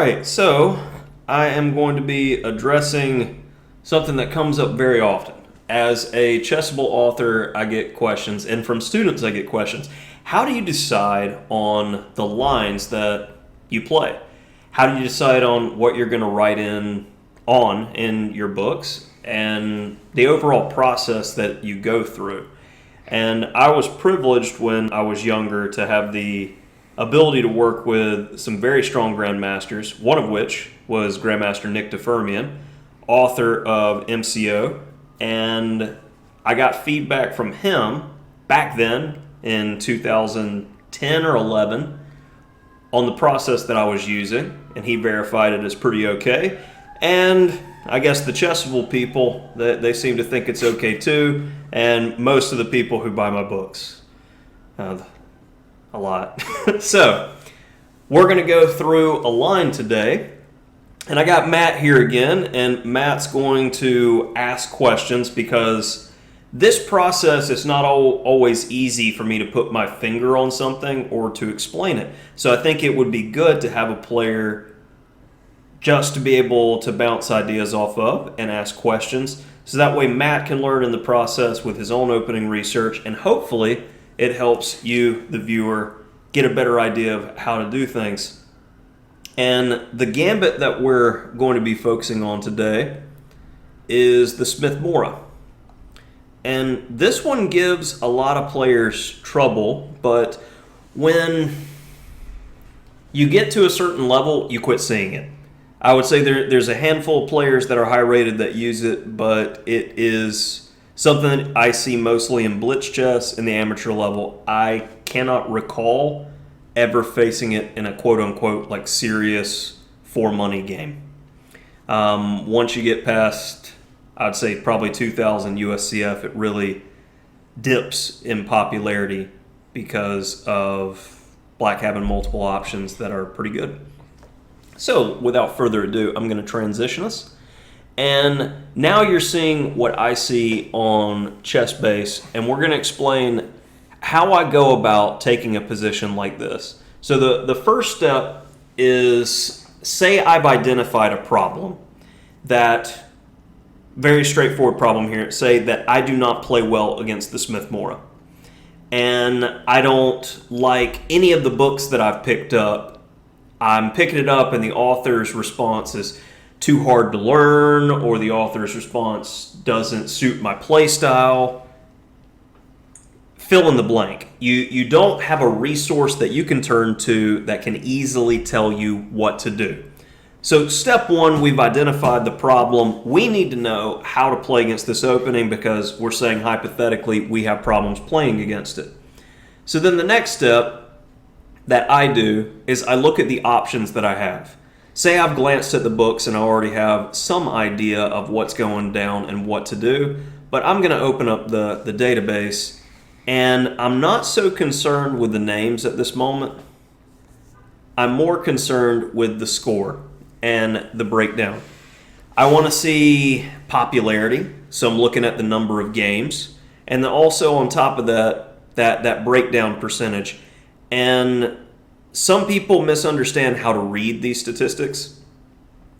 right, so I am going to be addressing something that comes up very often. As a Chessable author, I get questions, and from students, I get questions. How do you decide on the lines that you play? How do you decide on what you're going to write in your books and the overall process that you go through? And I was privileged when I was younger to have the ability to work with some very strong grandmasters, one of which was Grandmaster Nick DeFermian, author of MCO, and I got feedback from him back then in 2010 or 11 on the process that I was using, and he verified it as pretty okay. And I guess the Chessable people, they seem to think it's okay too, and most of the people who buy my books. A lot. So, we're going to go through a line today, and I got Matt here again, and Matt's going to ask questions because this process is not always easy for me to put my finger on something or to explain it. So I think it would be good to have a player just to be able to bounce ideas off of and ask questions. So that way Matt can learn in the process with his own opening research, and hopefully it helps you, the viewer, get a better idea of how to do things. And the gambit that we're going to be focusing on today is the Smith-Morra. And this one gives a lot of players trouble, but when you get to a certain level, you quit seeing it. I would say there's a handful of players that are high rated that use it, but it is something I see mostly in blitz chess in the amateur level. I cannot recall ever facing it in a quote-unquote like serious for-money game. Once you get past, I'd say probably 2000 USCF, it really dips in popularity because of black having multiple options that are pretty good. So without further ado, I'm going to transition us. And now you're seeing what I see on Chessbase, and we're going to explain how I go about taking a position like this. So the first step is, say I've identified a problem, that very straightforward problem here, say that I do not play well against the Smith-Morra. And I don't like any of the books that I've picked up. I'm picking it up and the author's response is too hard to learn, or the author's response doesn't suit my play style. Fill in the blank. You don't have a resource that you can turn to that can easily tell you what to do. So step one, we've identified the problem. We need to know how to play against this opening because we're saying hypothetically we have problems playing against it. So then the next step that I do is I look at the options that I have. Say I've glanced at the books and I already have some idea of what's going down and what to do, but I'm going to open up the database, and I'm not so concerned with the names at this moment. I'm more concerned with the score and the breakdown. I want to see popularity, so I'm looking at the number of games, and then also on top of that breakdown percentage. And some people misunderstand how to read these statistics.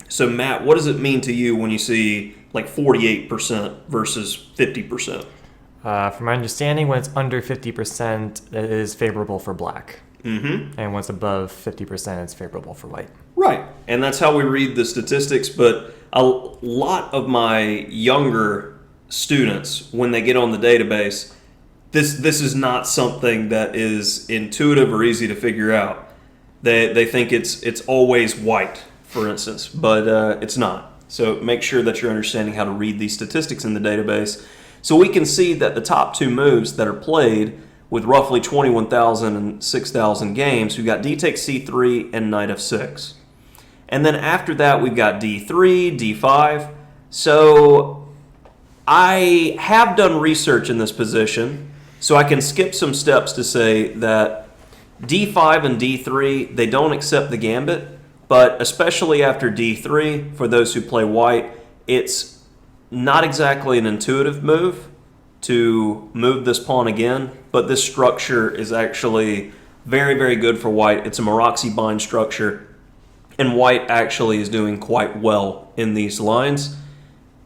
So Matt, what does it mean to you when you see like 48% versus 50%? From my understanding, when it's under 50%, it is favorable for black. Mm-hmm. And once above 50%, it's favorable for white. Right, and that's how we read the statistics, but a lot of my younger students, when they get on the database, this is not something that is intuitive or easy to figure out. They think it's always white, for instance, but it's not. So make sure that you're understanding how to read these statistics in the database. So we can see that the top two moves that are played with roughly 21,000 and 6,000 games, we've got d takes c3 and knight f6. And then after that, we've got d3, d5. So I have done research in this position, so I can skip some steps to say that d5 and d3, they don't accept the gambit, but especially after d3, for those who play white, it's not exactly an intuitive move to move this pawn again, but this structure is actually very, very good for white. It's a Maroczy bind structure, And white actually is doing quite well in these lines.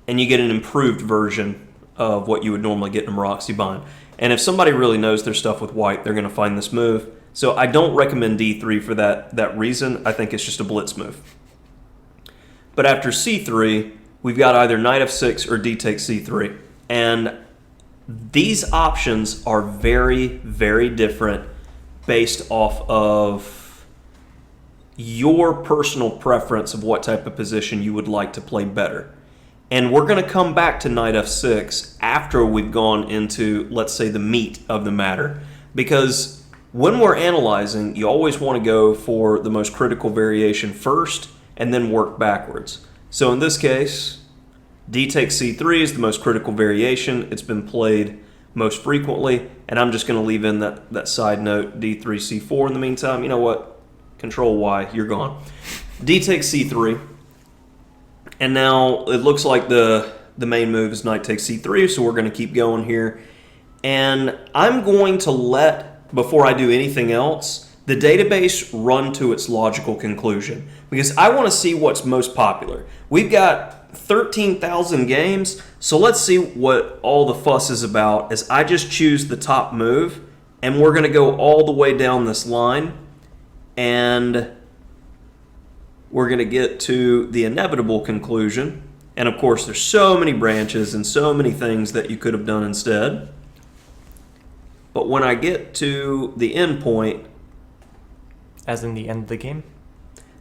And you get an improved version of what you would normally get in a Maroczy bind. And if somebody really knows their stuff with white, they're going to find this move. So I don't recommend d3 for that reason. I think it's just a blitz move. But after c3, we've got either knight f6 or d takes c3. And these options are very, very different based off of your personal preference of what type of position you would like to play better. And we're going to come back to knight f6 after we've gone into, let's say, the meat of the matter. Because when we're analyzing, you always want to go for the most critical variation first and then work backwards. So in this case, d takes c3 is the most critical variation. It's been played most frequently, and I'm just going to leave in that side note, d3, c4 in the meantime. You know what? Control Y, you're gone. d takes c3, and now it looks like the main move is knight takes c3, so we're going to keep going here. And I'm going to let, before I do anything else, the database run to its logical conclusion, because I want to see what's most popular. We've got 13,000 games, so let's see what all the fuss is about as I just choose the top move, and we're going to go all the way down this line, and we're going to get to the inevitable conclusion. And of course, there's so many branches and so many things that you could have done instead. But when I get to the end point, As in the end of the game?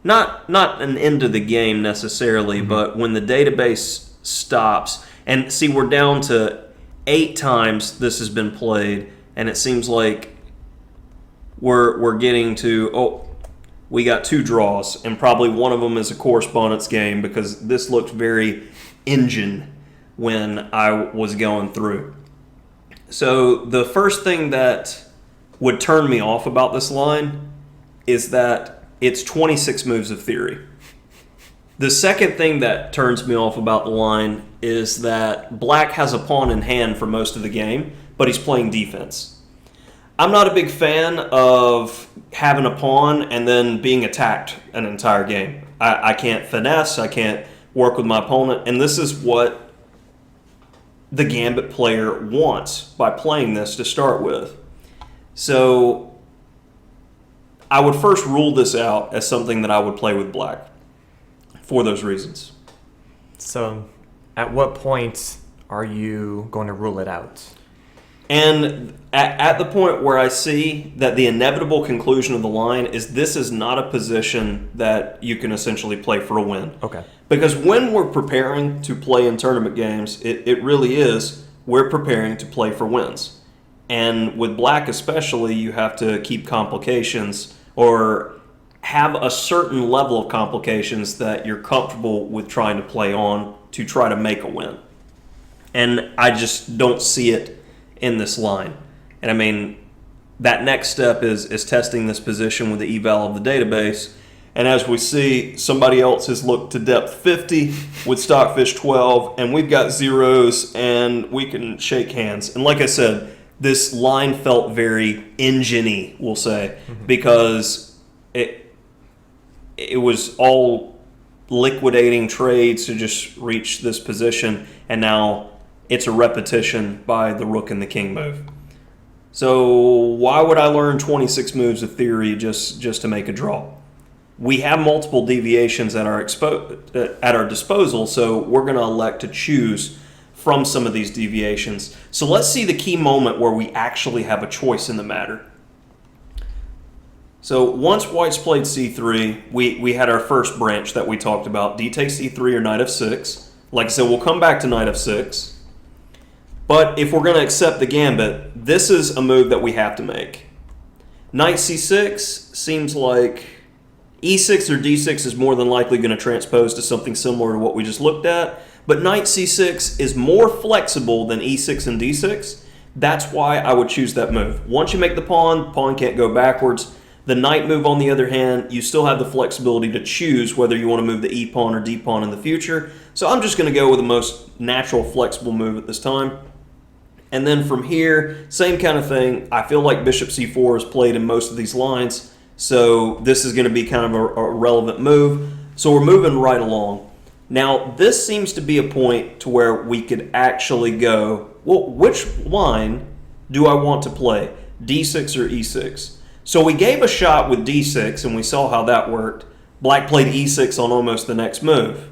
not an end of the game necessarily, but when the database stops, and see, we're down to 8 times this has been played, and it seems like we're getting to, we got 2 draws, and probably one of them is a correspondence game, because this looked very engine when I was going through. So the first thing that would turn me off about this line is that it's 26 moves of theory. The second thing that turns me off about the line is that black has a pawn in hand for most of the game, but he's playing defense. I'm not a big fan of having a pawn and then being attacked an entire game. I can't finesse, I can't work with my opponent, and this is what the Gambit player wants by playing this to start with. So I would first rule this out as something that I would play with black for those reasons. So at what point are you going to rule it out? And at the point where I see that the inevitable conclusion of the line is this is not a position that you can essentially play for a win. Okay. Because when we're preparing to play in tournament games, it really is, we're preparing to play for wins. And with black especially, you have to keep complications or have a certain level of complications that you're comfortable with trying to play on to try to make a win. And I just don't see it in this line. And I mean, that next step is testing this position with the eval of the database. And as we see, somebody else has looked to depth 50 with Stockfish 12, and we've got zeros, and we can shake hands. And like I said, this line felt very engine-y, we'll say, because it was all liquidating trades to just reach this position, and now it's a repetition by the rook and the king move. So why would I learn 26 moves of theory just to make a draw? We have multiple deviations at our disposal, so we're going to elect to choose from some of these deviations. So let's see the key moment where we actually have a choice in the matter. So once white's played c3, we had our first branch that we talked about, d takes c3 or knight f6. Like I said, we'll come back to knight f6. But if we're going to accept the gambit, this is a move that we have to make. Knight c6 seems like e6 or d6 is more than likely going to transpose to something similar to what we just looked at. But knight c6 is more flexible than e6 and d6. That's why I would choose that move. Once you make the pawn can't go backwards. The knight move, on the other hand, you still have the flexibility to choose whether you want to move the e pawn or d pawn in the future. So I'm just going to go with the most natural, flexible move at this time. And then from here, same kind of thing. I feel like bishop c4 is played in most of these lines. So this is going to be kind of a relevant move. So we're moving right along. Now, this seems to be a point to where we could actually go, well, which line do I want to play, d6 or e6? So we gave a shot with d6, and we saw how that worked. Black played e6 on almost the next move.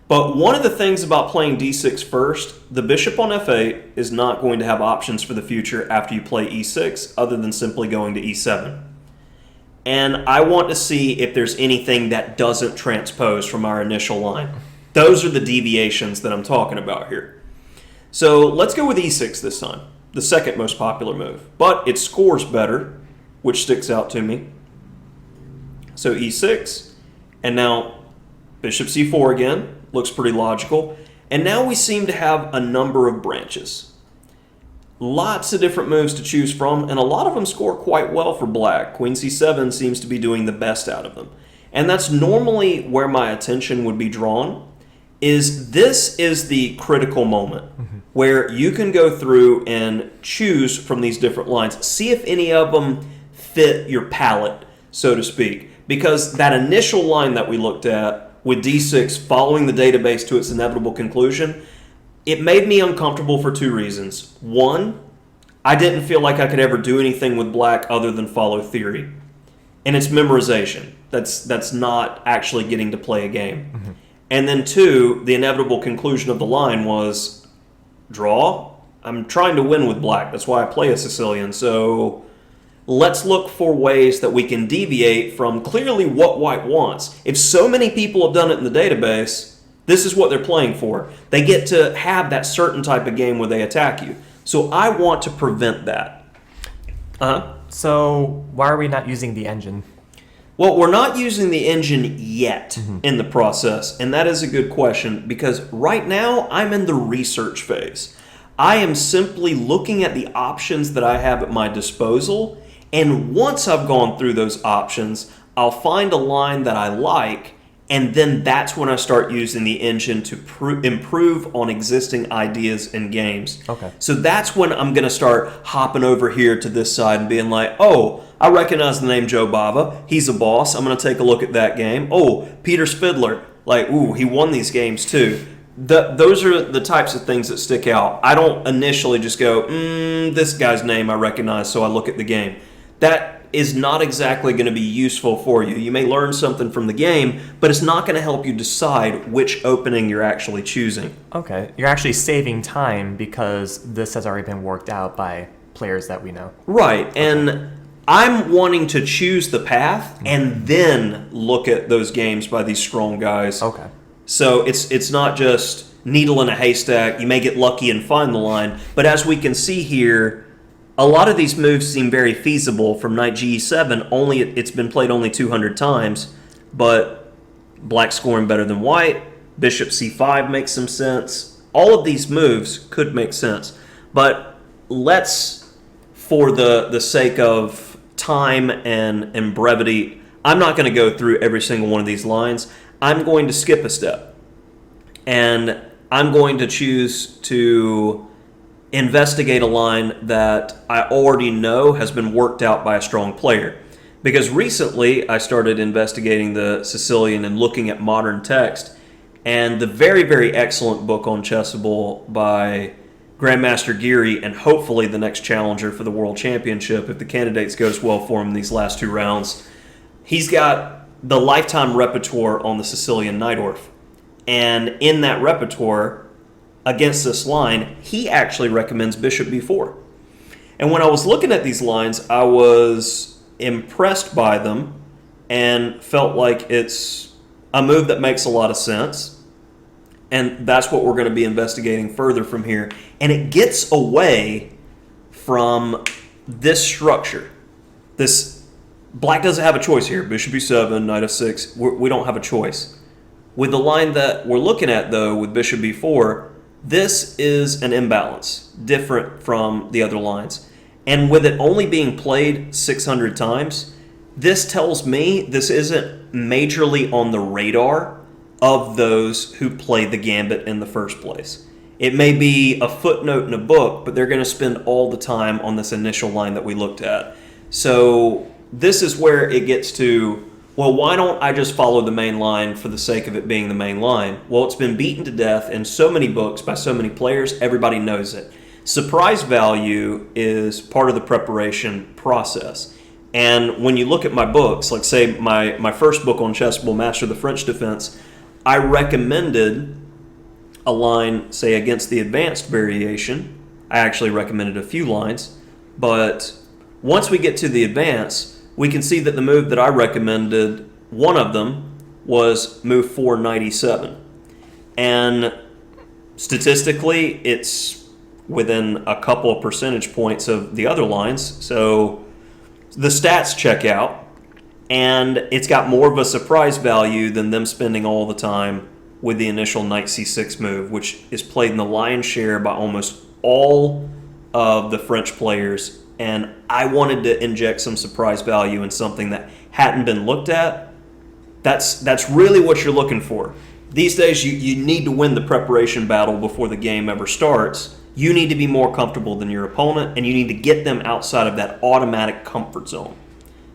But one of the things about playing d6 first, the bishop on f8 is not going to have options for the future after you play e6 other than simply going to e7. And I want to see if there's anything that doesn't transpose from our initial line. Those are the deviations that I'm talking about here. So let's go with e6 this time, the second most popular move. But it scores better, which sticks out to me. So e6, and now bishop c4 again, looks pretty logical. And now we seem to have a number of branches. Lots of different moves to choose from, and a lot of them score quite well for black. Queen c7 seems to be doing the best out of them. And that's normally where my attention would be drawn, is this is the critical moment where you can go through and choose from these different lines. See if any of them fit your palette, so to speak. Because that initial line that we looked at with d6 following the database to its inevitable conclusion, it made me uncomfortable for two reasons. One, I didn't feel like I could ever do anything with black other than follow theory. And it's memorization. That's not actually getting to play a game. And then two, the inevitable conclusion of the line was draw. I'm trying to win with black. That's why I play a Sicilian. So let's look for ways that we can deviate from clearly what white wants. If so many people have done it in the database, this is what they're playing for. They get to have that certain type of game where they attack you. So I want to prevent that. So why are we not using the engine? Well, we're not using the engine yet in the process, and that is a good question because right now I'm in the research phase. I am simply looking at the options that I have at my disposal, and once I've gone through those options, I'll find a line that I like, and then that's when I start using the engine to improve on existing ideas and games. Okay. So that's when I'm going to start hopping over here to this side and being like, oh, I recognize the name Joe Bava. He's a boss. I'm going to take a look at that game. Oh, Peter Spidler. Like, ooh, he won these games too. Those are the types of things that stick out. I don't initially just go, this guy's name I recognize, so I look at the game. That is not exactly going to be useful for you. You may learn something from the game, but it's not going to help you decide which opening you're actually choosing. Okay. You're actually saving time because this has already been worked out by players that we know. Right. And I'm wanting to choose the path and then look at those games by these strong guys. Okay. So it's not just needle in a haystack. You may get lucky and find the line. But as we can see here, a lot of these moves seem very feasible from knight g7. It's been played only 200 times, but black scoring better than white. Bishop c5 makes some sense. All of these moves could make sense. But let's, for the sake of time and brevity, I'm not going to go through every single one of these lines. I'm going to skip a step. And I'm going to choose to investigate a line that I already know has been worked out by a strong player. Because recently I started investigating the Sicilian and looking at modern text, and the very, very excellent book on Chessable by Grandmaster Geary, and hopefully the next challenger for the World Championship if the candidates goes well for him in these last two rounds. He's got the lifetime repertoire on the Sicilian Najdorf. And in that repertoire, against this line, he actually recommends bishop b4. And when I was looking at these lines, I was impressed by them and felt like it's a move that makes a lot of sense. And that's what we're going to be investigating further from here. And it gets away from this structure. This black doesn't have a choice here. Bishop b7, knight f6. We don't have a choice. With the line that we're looking at, though, with bishop b4, this is an imbalance, different from the other lines. And with it only being played 600 times, this tells me this isn't majorly on the radar of those who play the gambit in the first place. It may be a footnote in a book, but they're going to spend all the time on this initial line that we looked at. So this is where it gets to, well, why don't I just follow the main line for the sake of it being the main line? Well, it's been beaten to death in so many books by so many players, everybody knows it. Surprise value is part of the preparation process. And when you look at my books, like say my first book on Chessable, Master of the French Defense, I recommended a line, say, against the advanced variation. I actually recommended a few lines, but once we get to the advanced, we can see that the move that I recommended, one of them was move 4 knight e7. And statistically, it's within a couple of percentage points of the other lines. So the stats check out, and it's got more of a surprise value than them spending all the time with the initial knight c6 move, which is played in the lion's share by almost all of the French players. And I wanted to inject some surprise value in something that hadn't been looked at. That's really what you're looking for. These days, you need to win the preparation battle before the game ever starts. You need to be more comfortable than your opponent, and you need to get them outside of that automatic comfort zone.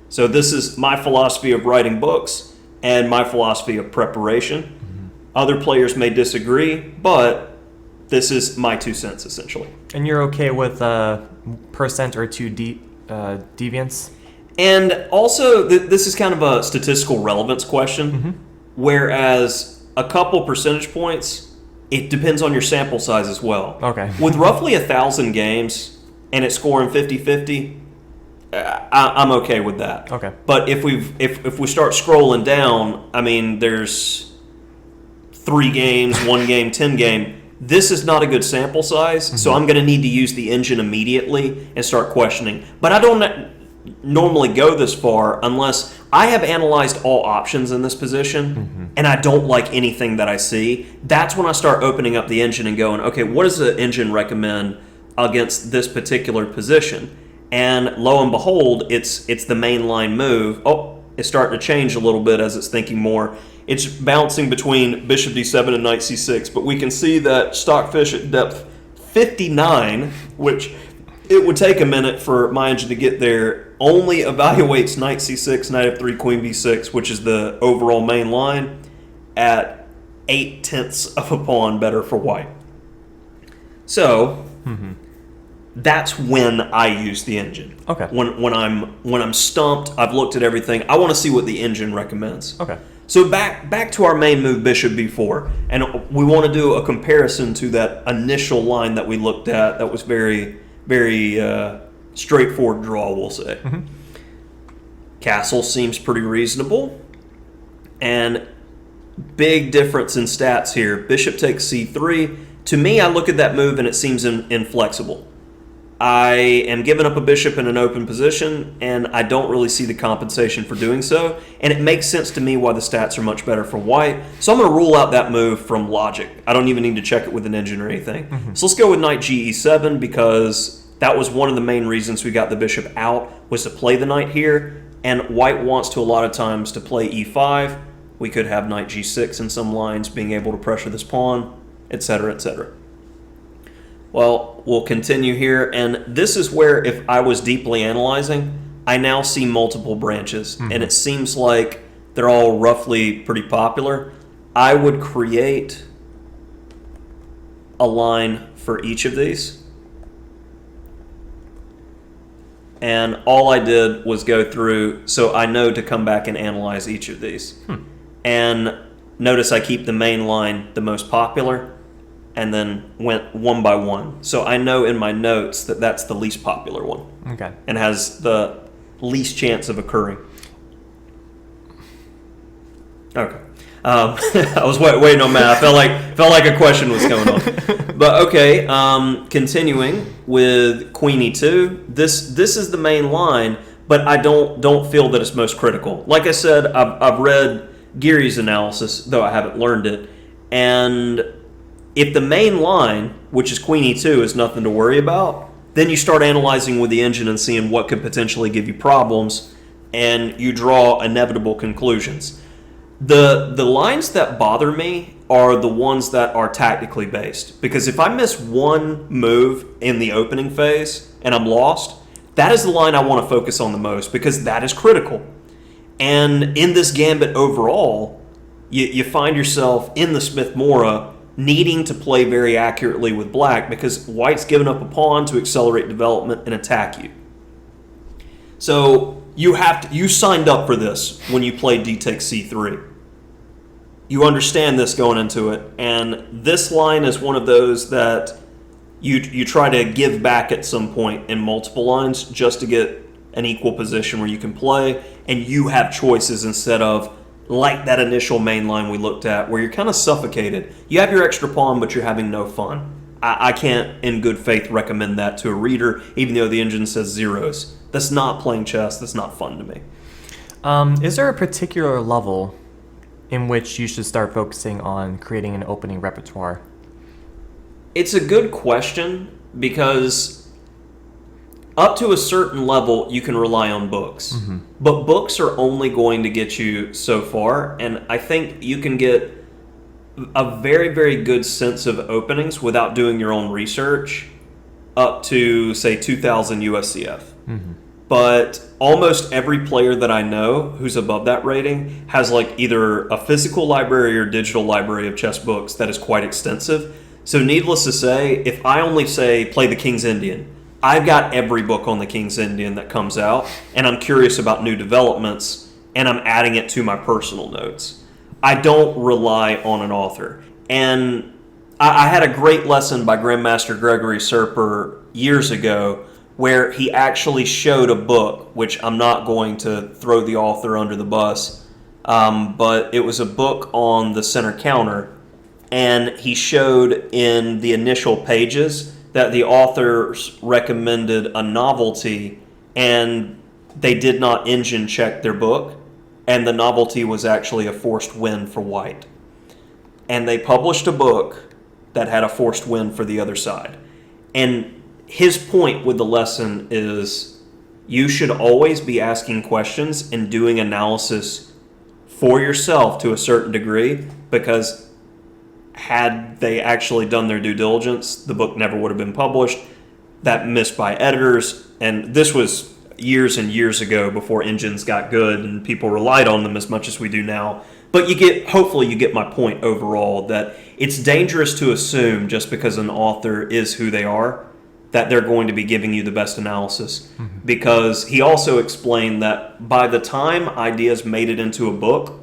So this is my philosophy of writing books and my philosophy of preparation. Mm-hmm. Other players may disagree, but this is my 2 cents, essentially. And you're okay with percent or two deviance? And also, this is kind of a statistical relevance question, mm-hmm. whereas a couple percentage points, it depends on your sample size as well. Okay. With roughly 1,000 games and it's scoring 50-50, I'm okay with that. Okay. But if we start scrolling down, I mean, there's 3 games, 1 game, 10 game. This is not a good sample size, mm-hmm. so I'm going to need to use the engine immediately and start questioning. But I don't normally go this far unless I have analyzed all options in this position, mm-hmm. and I don't like anything that I see. That's when I start opening up the engine and going, okay, what does the engine recommend against this particular position? And lo and behold, it's the main line move. Oh, it's starting to change a little bit as it's thinking more. It's bouncing between bishop d7 and knight c6, but we can see that Stockfish at depth 59, which it would take a minute for my engine to get there, only evaluates knight c6, knight f3, queen b6, which is the overall main line, at 0.8 of a pawn better for white. So, mm-hmm. that's when I use the engine. Okay. When I'm stumped, I've looked at everything. I want to see what the engine recommends. Okay. So back to our main move, bishop b4, and we want to do a comparison to that initial line that we looked at. That was very, very straightforward draw, we'll say. Mm-hmm. Castle seems pretty reasonable, and big difference in stats here. Bishop takes c3. To me, I look at that move and it seems inflexible. I am giving up a bishop in an open position, and I don't really see the compensation for doing so. And it makes sense to me why the stats are much better for white. So I'm going to rule out that move from logic. I don't even need to check it with an engine or anything. Mm-hmm. So let's go with knight ge7, because that was one of the main reasons we got the bishop out, was to play the knight here. And white wants to, a lot of times, to play e5. We could have knight g6 in some lines, being able to pressure this pawn, etc., etc. Well, we'll continue here, and this is where, if I was deeply analyzing, I now see multiple branches, mm-hmm. and it seems like they're all roughly pretty popular. I would create a line for each of these, and all I did was go through, so I know to come back and analyze each of these. And notice I keep the main line the most popular, and then went one by one. So I know in my notes that that's the least popular one. Okay. And has the least chance of occurring. Okay. I was waiting on Matt. I felt like a question was going on. But okay, continuing with queen e2. This is the main line, but I don't feel that it's most critical. Like I said, I've read Geary's analysis, though I haven't learned it, and if the main line, which is queen e2, is nothing to worry about, then you start analyzing with the engine and seeing what could potentially give you problems, and you draw inevitable conclusions. The lines that bother me are the ones that are tactically based, because if I miss one move in the opening phase and I'm lost, That is the line I want to focus on the most because that is critical. And in this gambit overall, you find yourself in the Smith-Morra needing to play very accurately with black because white's given up a pawn to accelerate development and attack you. So you signed up for this when you played d takes c3. You understand this going into it, and this line is one of those that you try to give back at some point in multiple lines just to get an equal position where you can play, and you have choices instead of like that initial main line we looked at where you're kind of suffocated. You have your extra pawn, but you're having no fun. I can't, in good faith, recommend that to a reader, even though the engine says zeros. That's not playing chess. That's not fun to me. Is there a particular level in which you should start focusing on creating an opening repertoire? It's a good question because up to a certain level, you can rely on books. Mm-hmm. But books are only going to get you so far, and I think you can get a very, very good sense of openings without doing your own research up to, say, 2000 USCF. Mm-hmm. But almost every player that I know who's above that rating has like either a physical library or digital library of chess books that is quite extensive. So needless to say, if I only say play the King's Indian, I've got every book on the King's Indian that comes out, and I'm curious about new developments, and I'm adding it to my personal notes. I don't rely on an author. And I had a great lesson by Grandmaster Gregory Serper years ago where he actually showed a book, which I'm not going to throw the author under the bus, but it was a book on the center counter, and he showed in the initial pages that the authors recommended a novelty, and they did not engine check their book, and the novelty was actually a forced win for white. And they published a book that had a forced win for the other side. And his point with the lesson is you should always be asking questions and doing analysis for yourself to a certain degree, because had they actually done their due diligence, the book never would have been published. That missed by editors, and this was years and years ago before engines got good and people relied on them as much as we do now. But hopefully you get my point overall, that it's dangerous to assume just because an author is who they are that they're going to be giving you the best analysis. Mm-hmm. Because he also explained that by the time ideas made it into a book,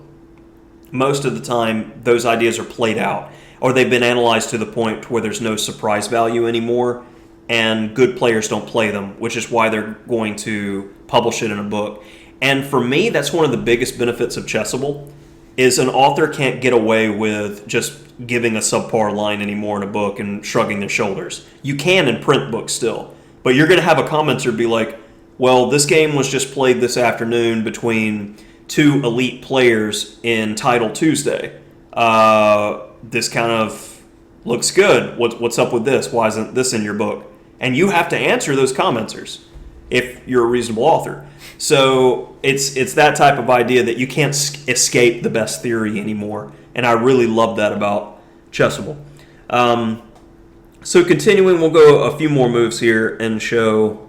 most of the time those ideas are played out, or they've been analyzed to the point where there's no surprise value anymore, and good players don't play them, which is why they're going to publish it in a book. And for me, that's one of the biggest benefits of Chessable, is an author can't get away with just giving a subpar line anymore in a book and shrugging their shoulders. You can in print books still, but you're going to have a commenter be like, well, this game was just played this afternoon between two elite players in Title Tuesday. This kind of looks good. What's up with this? Why isn't this in your book? And you have to answer those commenters if you're a reasonable author. So it's that type of idea that you can't escape the best theory anymore. And I really love that about Chessable. So continuing, we'll go a few more moves here and show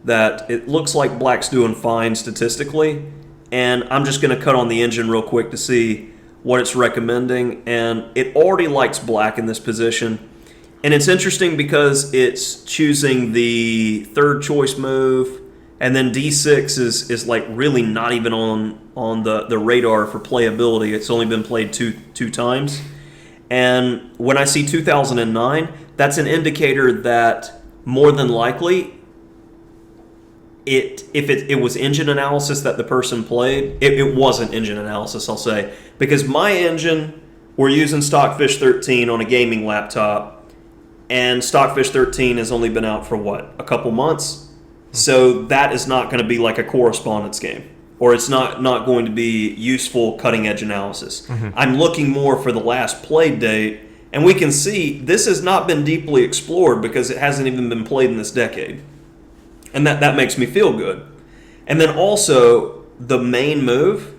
that it looks like black's doing fine statistically. And I'm just going to cut on the engine real quick to see what it's recommending. And it already likes black in this position. And it's interesting because it's choosing the third choice move, and then d6 is like really not even on the radar for playability. It's only been played two times. And when I see 2009, that's an indicator that more than likely if it was engine analysis that the person played, it wasn't engine analysis, I'll say. Because my engine, we're using Stockfish 13 on a gaming laptop, and Stockfish 13 has only been out for, a couple months? So that is not going to be like a correspondence game, or it's not going to be useful cutting-edge analysis. Mm-hmm. I'm looking more for the last played date, and we can see this has not been deeply explored because it hasn't even been played in this decade. And that makes me feel good. And then also, the main move,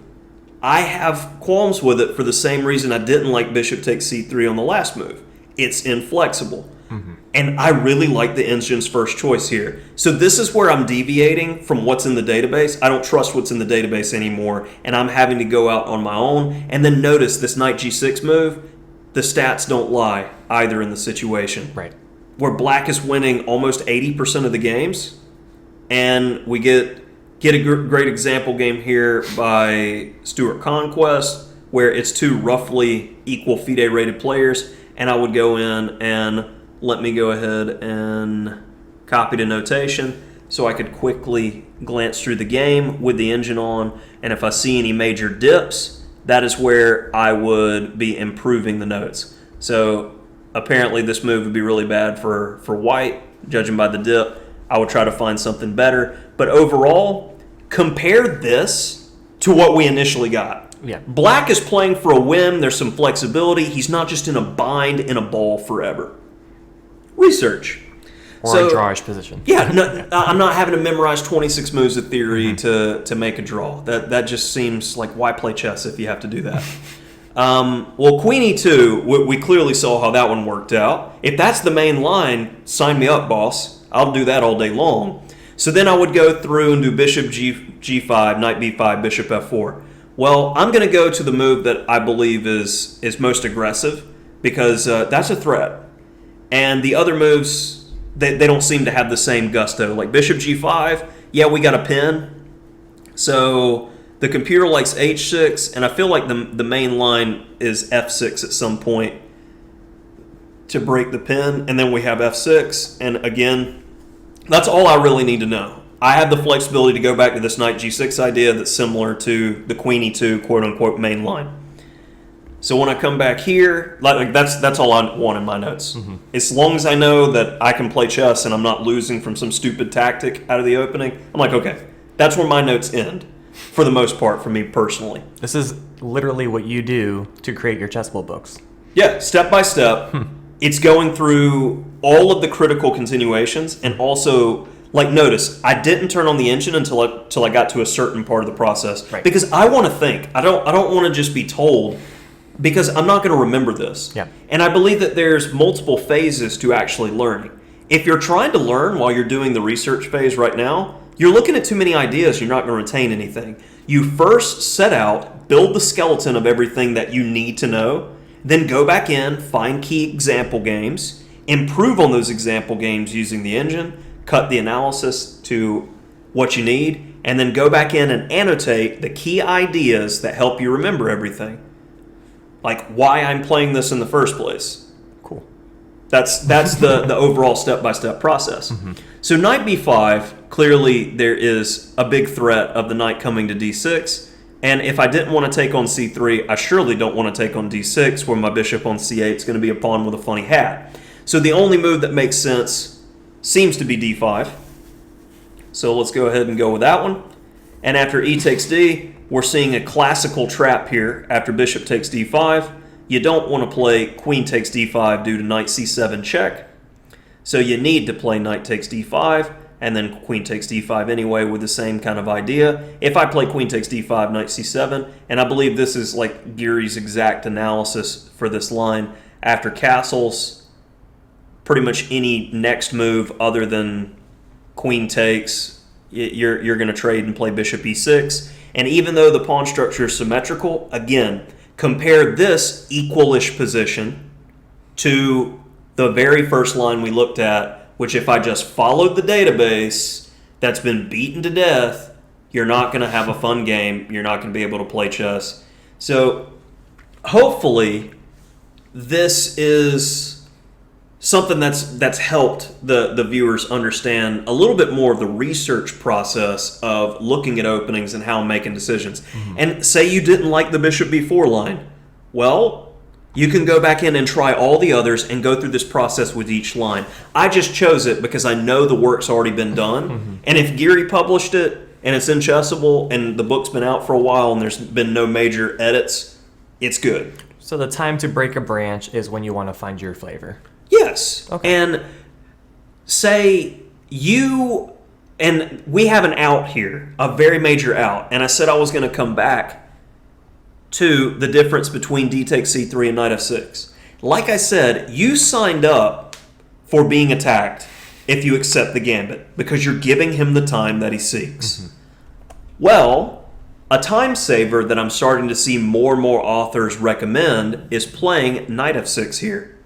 I have qualms with it for the same reason I didn't like bishop takes c3 on the last move. It's inflexible. Mm-hmm. And I really like the engine's first choice here. So this is where I'm deviating from what's in the database. I don't trust what's in the database anymore, and I'm having to go out on my own. And then notice this knight g6 move, the stats don't lie either in the situation. Right. Where black is winning almost 80% of the games, and we get a great example game here by Stuart Conquest, where it's two roughly equal FIDE rated players, and I would go in and let me go ahead and copy the notation so I could quickly glance through the game with the engine on, and if I see any major dips, that is where I would be improving the notes. So apparently this move would be really bad for white, judging by the dip. I would try to find something better. But overall, compare this to what we initially got. Yeah. Black is playing for a win. There's some flexibility. He's not just in a bind in a ball forever. Research. Or a drawish position. Yeah, no, I'm not having to memorize 26 moves of theory to make a draw. That just seems like, why play chess if you have to do that? Well, Queen E2, we clearly saw how that one worked out. If that's the main line, sign me up, boss. I'll do that all day long. So then I would go through and do bishop G5, knight B5, bishop F4. Well, I'm going to go to the move that I believe is most aggressive, because that's a threat. And the other moves, they don't seem to have the same gusto. Like bishop G5, yeah, we got a pin. So the computer likes H6, and I feel like the main line is F6 at some point to break the pin. And then we have F6, and again, that's all I really need to know. I have the flexibility to go back to this knight G6 idea that's similar to the Queen E2 quote-unquote main line. So when I come back here, like that's all I want in my notes. As long as I know that I can play chess and I'm not losing from some stupid tactic out of the opening, I'm like, okay, that's where my notes end, for the most part, for me personally. This is literally what you do to create your Chessable books. Yeah, step by step. It's going through all of the critical continuations, and also, like, notice, I didn't turn on the engine until I got to a certain part of the process. Right. Because I want to think. I don't want to just be told, because I'm not going to remember this. Yeah. And I believe that there's multiple phases to actually learning. If you're trying to learn while you're doing the research phase right now, you're looking at too many ideas, you're not going to retain anything. You first set out, build the skeleton of everything that you need to know, then go back in, find key example games, improve on those example games using the engine, cut the analysis to what you need, and then go back in and annotate the key ideas that help you remember everything. Like why I'm playing this in the first place. Cool. That's the overall step-by-step process. So knight b5, clearly there is a big threat of the knight coming to d6. And if I didn't want to take on c3, I surely don't want to take on d6, where my bishop on c8 is going to be a pawn with a funny hat. So the only move that makes sense seems to be d5. So let's go ahead and go with that one. And after e takes d, we're seeing a classical trap here after bishop takes d5. You don't want to play queen takes d5 due to knight c7 check. So you need to play knight takes d5, and then queen takes d5 anyway with the same kind of idea. If I play queen takes d5, knight c7, and I believe this is like Geary's exact analysis for this line, after castles, pretty much any next move other than queen takes, you're going to trade and play bishop e6. And even though the pawn structure is symmetrical, again, compare this equalish position to the very first line we looked at, which if I just followed the database that's been beaten to death, you're not going to have a fun game. You're not going to be able to play chess. So hopefully this is something that's helped the viewers understand a little bit more of the research process of looking at openings and how I'm making decisions. And say you didn't like the bishop b4 line. Well, you can go back in and try all the others and go through this process with each line. I just chose it because I know the work's already been done. And if Geary published it and it's in Chessable and the book's been out for a while and there's been no major edits, it's good. So the time to break a branch is when you want to find your flavor. Yes. Okay. And say you, and we have an out here, a very major out, and I said I was going to come back to the difference between d takes c3 and knight f6. Like I said, you signed up for being attacked if you accept the gambit, because you're giving him the time that he seeks. Well, a time saver that I'm starting to see more and more authors recommend is playing knight f6 here,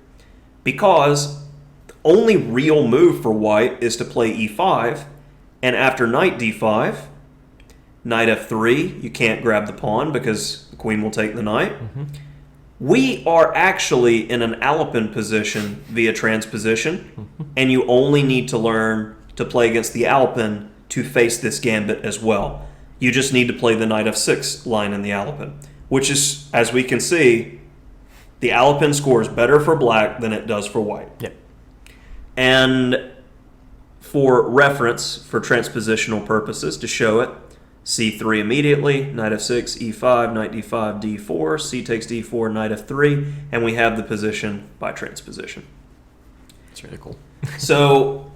because the only real move for white is to play e5, and after knight d5, knight f3, you can't grab the pawn because the queen will take the knight. We are actually in an Alpin position via transposition, and you only need to learn to play against the Alpin to face this gambit as well. You just need to play the knight f6 line in the Alpin, which is, as we can see, the Alpin scores better for black than it does for white. Yep. And for reference, for transpositional purposes, to show it, c3 immediately, knight f6, e5, knight d5, d4, c takes d4, knight f3, and we have the position by transposition. That's really cool. So,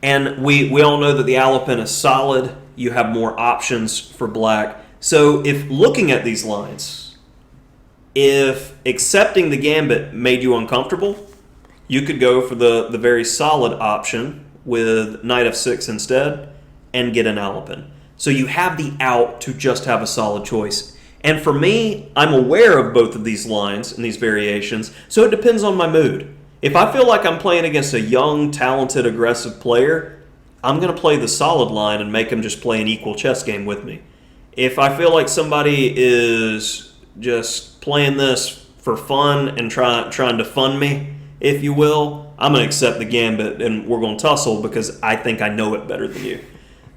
and we all know that the Alpin is solid. You have more options for black. So if looking at these lines, if accepting the gambit made you uncomfortable, you could go for the very solid option with knight f6 instead and get an Alpin. So you have the out to just have a solid choice. And for me, I'm aware of both of these lines and these variations, so it depends on my mood. If I feel like I'm playing against a young, talented, aggressive player, I'm going to play the solid line and make him just play an equal chess game with me. If I feel like somebody is just playing this for fun and trying to fun me, if you will, I'm going to accept the gambit and we're going to tussle because I think I know it better than you.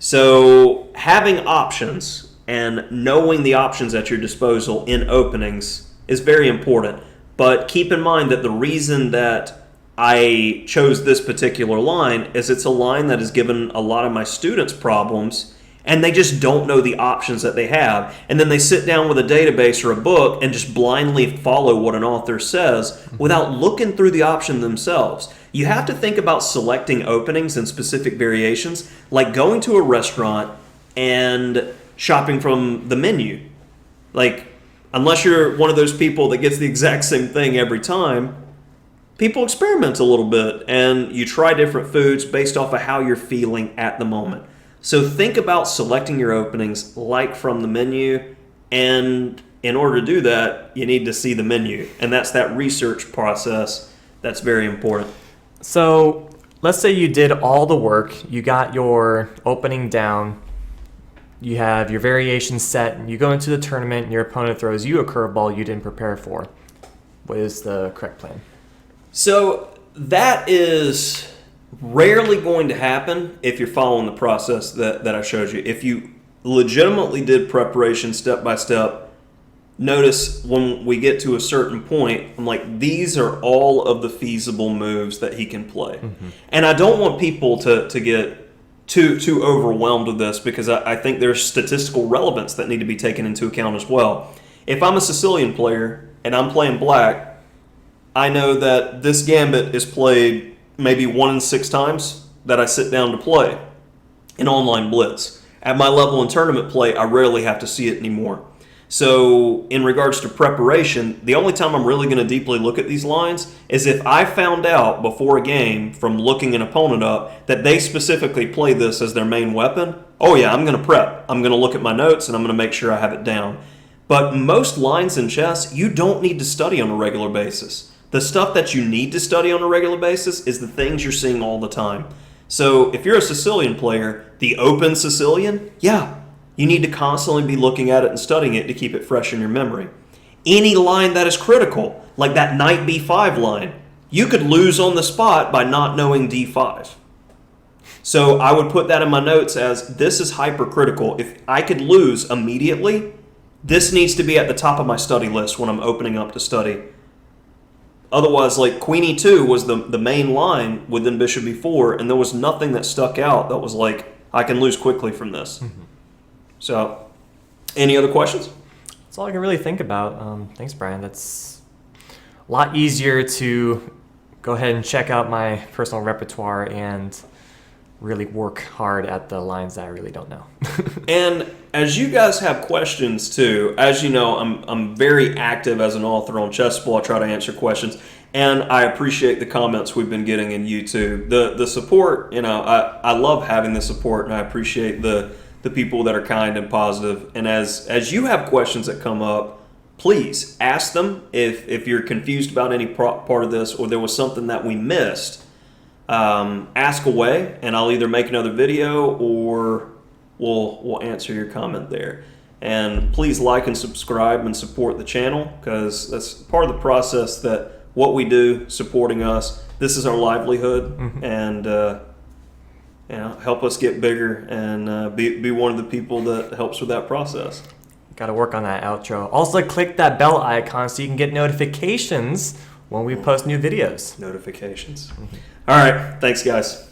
So having options and knowing the options at your disposal in openings is very important. But keep in mind that the reason that I chose this particular line is it's a line that has given a lot of my students problems, and they just don't know the options that they have. And then they sit down with a database or a book and just blindly follow what an author says without looking through the option themselves. You have to think about selecting openings and specific variations, like going to a restaurant and shopping from the menu. Like, unless you're one of those people that gets the exact same thing every time, people experiment a little bit and you try different foods based off of how you're feeling at the moment. So think about selecting your openings like from the menu, and in order to do that, you need to see the menu. And that's that research process that's very important. So let's say you did all the work, you got your opening down, you have your variations set, and you go into the tournament and your opponent throws you a curveball you didn't prepare for. What is the correct plan? So that is rarely going to happen if you're following the process that I showed you. If you legitimately did preparation step by step, notice when we get to a certain point, I'm like, these are all of the feasible moves that he can play. And I don't want people to get too overwhelmed with this, because I think there's statistical relevance that need to be taken into account as well. If I'm a Sicilian player and I'm playing black, I know that this gambit is played maybe 1 in 6 times that I sit down to play in online blitz. At my level in tournament play, I rarely have to see it anymore. So in regards to preparation, the only time I'm really going to deeply look at these lines is if I found out before a game from looking an opponent up that they specifically play this as their main weapon. Oh yeah, I'm going to prep. I'm going to look at my notes and I'm going to make sure I have it down. But most lines in chess, you don't need to study on a regular basis. The stuff that you need to study on a regular basis is the things you're seeing all the time. So if you're a Sicilian player, the open Sicilian, yeah, you need to constantly be looking at it and studying it to keep it fresh in your memory. Any line that is critical, like that knight b5 line, you could lose on the spot by not knowing d5. So I would put that in my notes as this is hypercritical. If I could lose immediately, this needs to be at the top of my study list when I'm opening up to study. Otherwise, like queen e2 was the main line within bishop e4, and there was nothing that stuck out that was like, I can lose quickly from this. So, any other questions? That's all I can really think about. Thanks, Brian. That's a lot easier to go ahead and check out my personal repertoire and really work hard at the lines that I really don't know. And as you guys have questions too, as you know, I'm very active as an author on Chessable. I try to answer questions. And I appreciate the comments we've been getting in YouTube. The support, I love having the support, and I appreciate the people that are kind and positive. And as you have questions that come up, please ask them. If you're confused about any part of this, or there was something that we missed, ask away, and I'll either make another video or we'll answer your comment there. And please like and subscribe and support the channel, because that's part of the process, that what we do, supporting us, this is our livelihood. And help us get bigger and be one of the people that helps with that process. Got to work on that outro. Also, click that bell icon so you can get notifications when we post new videos. Notifications. All right. Thanks, guys.